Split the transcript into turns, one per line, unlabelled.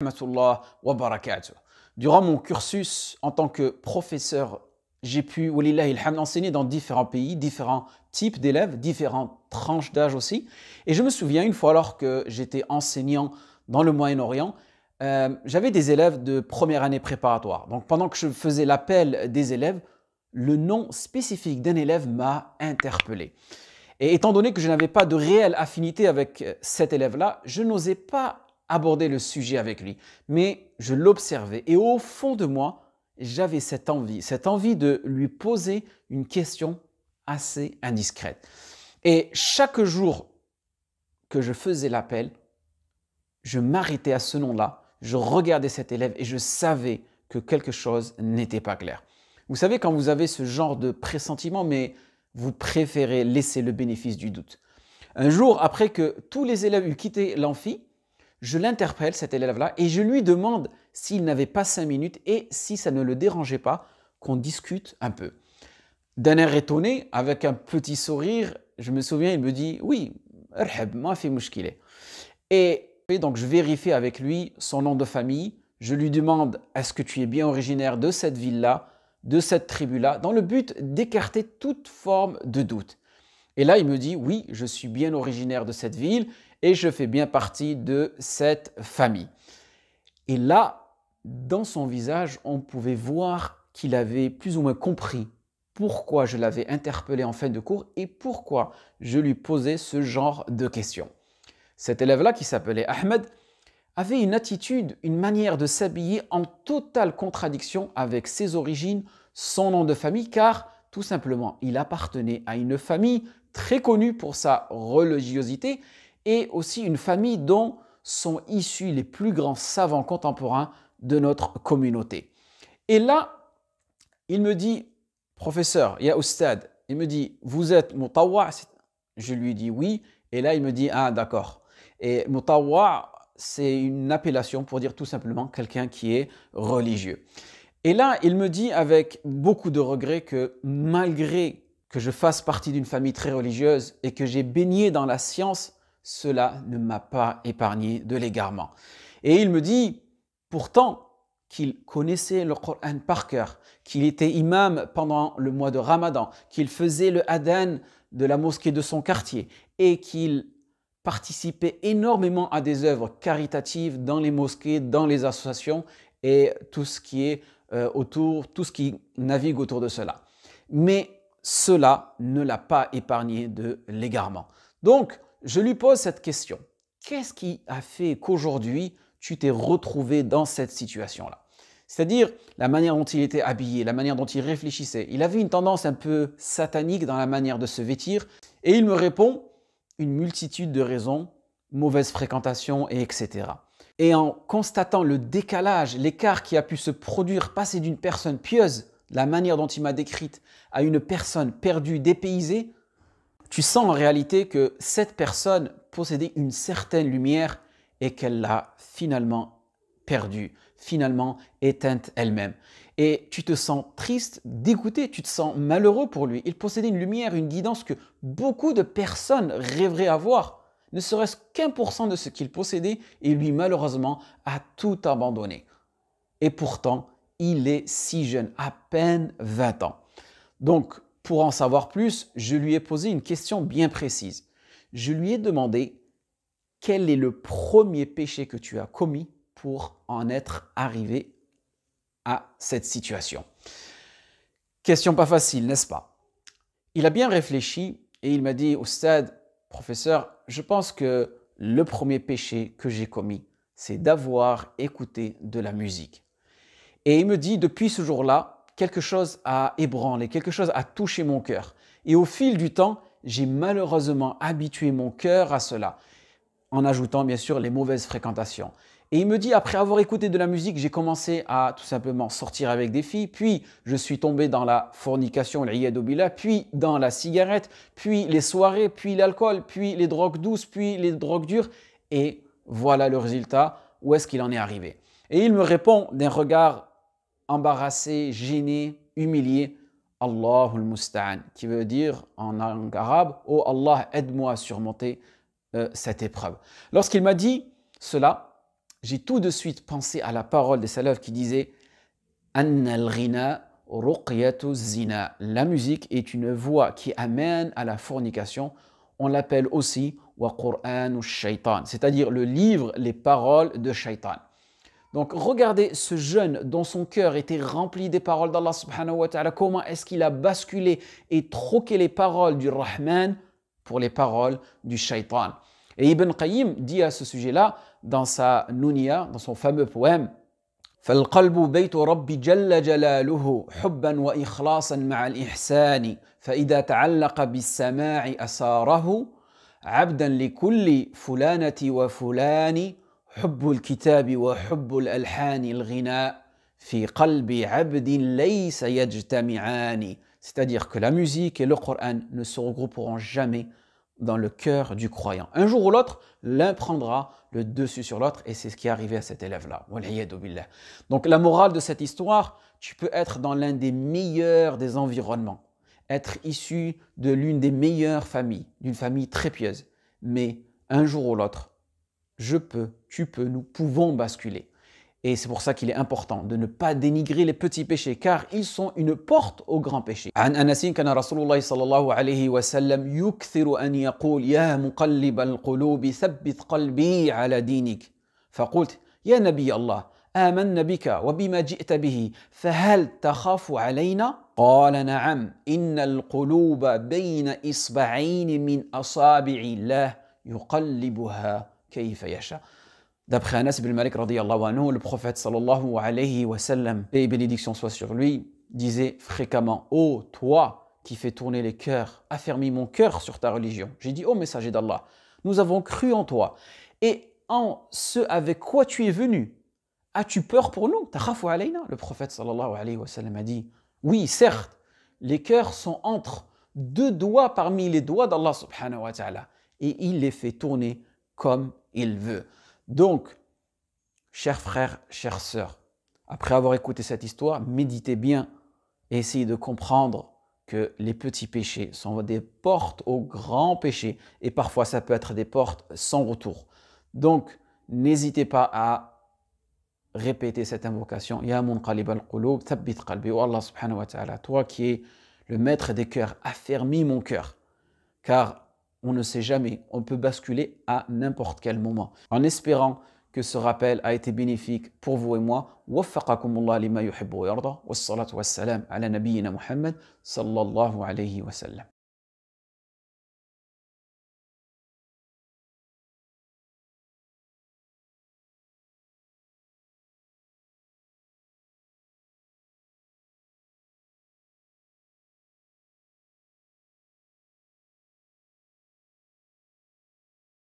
Rahmatullah wa barakatuh. Durant mon cursus en tant que professeur, j'ai pu, walillahi alhamd, enseigner dans différents pays, différents types d'élèves, différentes tranches d'âge aussi. Et je me souviens une fois alors que j'étais enseignant dans le Moyen-Orient, j'avais des élèves de première année préparatoire. Donc pendant que je faisais l'appel des élèves, le nom spécifique d'un élève m'a interpellé. Et étant donné que je n'avais pas de réelle affinité avec cet élève-là, je n'osais pas aborder le sujet avec lui, mais je l'observais. Et au fond de moi, j'avais cette envie de lui poser une question assez indiscrète. Et chaque jour que je faisais l'appel, je m'arrêtais à ce nom-là, je regardais cet élève et je savais que quelque chose n'était pas clair. Vous savez, quand vous avez ce genre de pressentiment, mais vous préférez laisser le bénéfice du doute. Un jour, après que tous les élèves eurent quitté l'amphi, je l'interpelle, cet élève-là, et je lui demande s'il n'avait pas 5 minutes et si ça ne le dérangeait pas qu'on discute un peu. D'un air étonné, avec un petit sourire, je me souviens, il me dit « Oui, erheb, ma fi mouchkile ». Et donc je vérifie avec lui son nom de famille, je lui demande « Est-ce que tu es bien originaire de cette ville-là, de cette tribu-là » dans le but d'écarter toute forme de doute. Et là, il me dit « Oui, je suis bien originaire de cette ville et je fais bien partie de cette famille. » Et là, dans son visage, on pouvait voir qu'il avait plus ou moins compris pourquoi je l'avais interpellé en fin de cours et pourquoi je lui posais ce genre de questions. Cet élève-là, qui s'appelait Ahmed, avait une attitude, une manière de s'habiller en totale contradiction avec ses origines, son nom de famille, car tout simplement, il appartenait à une famille très connue pour sa religiosité et aussi une famille dont sont issus les plus grands savants contemporains de notre communauté. Et là, il me dit, professeur, ya Oustad, il me dit, vous êtes Mutawwa? Je lui dis oui, et là il me dit, ah d'accord. Et Mutawwa, c'est une appellation pour dire tout simplement quelqu'un qui est religieux. Et là, il me dit avec beaucoup de regret que malgré que je fasse partie d'une famille très religieuse et que j'ai baigné dans la science, cela ne m'a pas épargné de l'égarement. Et il me dit pourtant qu'il connaissait le Coran par cœur, qu'il était imam pendant le mois de Ramadan, qu'il faisait le adhan de la mosquée de son quartier et qu'il participait énormément à des œuvres caritatives dans les mosquées, dans les associations et tout ce qui est tout ce qui navigue autour de cela. Mais cela ne l'a pas épargné de l'égarement. Donc, je lui pose cette question. Qu'est-ce qui a fait qu'aujourd'hui, tu t'es retrouvé dans cette situation-là? C'est-à-dire la manière dont il était habillé, la manière dont il réfléchissait. Il avait une tendance un peu satanique dans la manière de se vêtir. Et il me répond une multitude de raisons, mauvaise fréquentation, et etc. Et en constatant le décalage, l'écart qui a pu se produire, passer d'une personne pieuse, la manière dont il m'a décrite, à une personne perdue, dépaysée, tu sens en réalité que cette personne possédait une certaine lumière et qu'elle l'a finalement perdue, finalement éteinte elle-même. Et tu te sens triste, dégoûté, tu te sens malheureux pour lui. Il possédait une lumière, une guidance que beaucoup de personnes rêveraient avoir, ne serait-ce qu'1% de ce qu'il possédait, et lui malheureusement a tout abandonné. Et pourtant, il est si jeune, à peine 20 ans. Donc, pour en savoir plus, je lui ai posé une question bien précise. Je lui ai demandé quel est le premier péché que tu as commis pour en être arrivé à cette situation. Question pas facile, n'est-ce pas? Il a bien réfléchi et il m'a dit, Oustad, professeur, je pense que le premier péché que j'ai commis, c'est d'avoir écouté de la musique. Et il me dit, depuis ce jour-là, quelque chose a ébranlé, quelque chose a touché mon cœur. Et au fil du temps, j'ai malheureusement habitué mon cœur à cela, en ajoutant bien sûr les mauvaises fréquentations. Et il me dit, après avoir écouté de la musique, j'ai commencé à tout simplement sortir avec des filles, puis je suis tombé dans la fornication, l'iyadu billah, puis dans la cigarette, puis les soirées, puis l'alcool, puis les drogues douces, puis les drogues dures. Et voilà le résultat, où est-ce qu'il en est arrivé? Et il me répond d'un regard embarrassé, gêné, humilié, Allahul Musta'an, qui veut dire en langue arabe, oh Allah, aide-moi à surmonter cette épreuve. Lorsqu'il m'a dit cela, j'ai tout de suite pensé à la parole des salafs qui disait Anna al-ghina ruqyatu zina. La musique est une voie qui amène à la fornication. On l'appelle aussi wa Qur'anu shaitan, c'est-à-dire le livre, les paroles de shaitan. Donc regardez ce jeune dont son cœur était rempli des paroles d'Allah subhanahu wa ta'ala, comment est-ce qu'il a basculé et troqué les paroles du Rahman pour les paroles du shaitan. Et Ibn Qayyim dit à ce sujet-là, dans sa Nunia, dans son fameux poème, فالقلب بيت ربي جل جلاله حبا وإخلاصا مع الإحسان فإذا تعلق بالسماع أساره عبدا لكل فلانة وفلان حب الكتاب وحب الألحان الغناء في قلب عبد ليس يجتمعان. C'est-à-dire que la musique et le Coran ne se regrouperont jamais dans le cœur du croyant. Un jour ou l'autre, l'un prendra le dessus sur l'autre et c'est ce qui est arrivé à cet élève-là. Donc la morale de cette histoire, tu peux être dans l'un des meilleurs des environnements, être issu de l'une des meilleures familles, d'une famille très pieuse, mais un jour ou l'autre, tu peux, nous pouvons basculer. Et c'est pour ça qu'il est important de ne pas dénigrer les petits péchés, car ils sont une porte aux grands péchés. عن أنس كان رسول الله صلى الله عليه وسلم يكثر أن يقول يا مقلب القلوب ثبت قلبي على دينك فقلت يا نبي الله آمنا بك وبما جئت به فهل تخاف علينا؟ قال نعم إن القلوب بين إصبعين من أصابع الله يقلبها كيف يشاء. D'après Anas ibn Malik radiyallahu anhu, le prophète sallallahu alayhi wa sallam, paix et bénédiction soit sur lui, disait fréquemment « Ô toi qui fais tourner les cœurs, affermis mon cœur sur ta religion. » J'ai dit « Ô messager d'Allah, nous avons cru en toi et en ce avec quoi tu es venu. As-tu peur pour nous ?» Takhafu alayna. Le prophète sallallahu alayhi wa sallam a dit « Oui, certes, les cœurs sont entre deux doigts parmi les doigts d'Allah subhanahu wa ta'ala et il les fait tourner comme il veut. » Donc, chers frères, chères sœurs, après avoir écouté cette histoire, méditez bien et essayez de comprendre que les petits péchés sont des portes aux grands péchés et parfois ça peut être des portes sans retour. Donc, n'hésitez pas à répéter cette invocation. Ya munqalib al-qulub, thabbit qalbi. Oh Allah subhanahu wa ta'ala, toi qui es le maître des cœurs, affermis mon cœur. Car on ne sait jamais, on peut basculer à n'importe quel moment. En espérant que ce rappel a été bénéfique pour vous et moi. Waffaqakumullah lima yuhibbu wa yarda. Wassalatu wassalam ala nabiyyina Muhammad sallallahu alayhi wa sallam.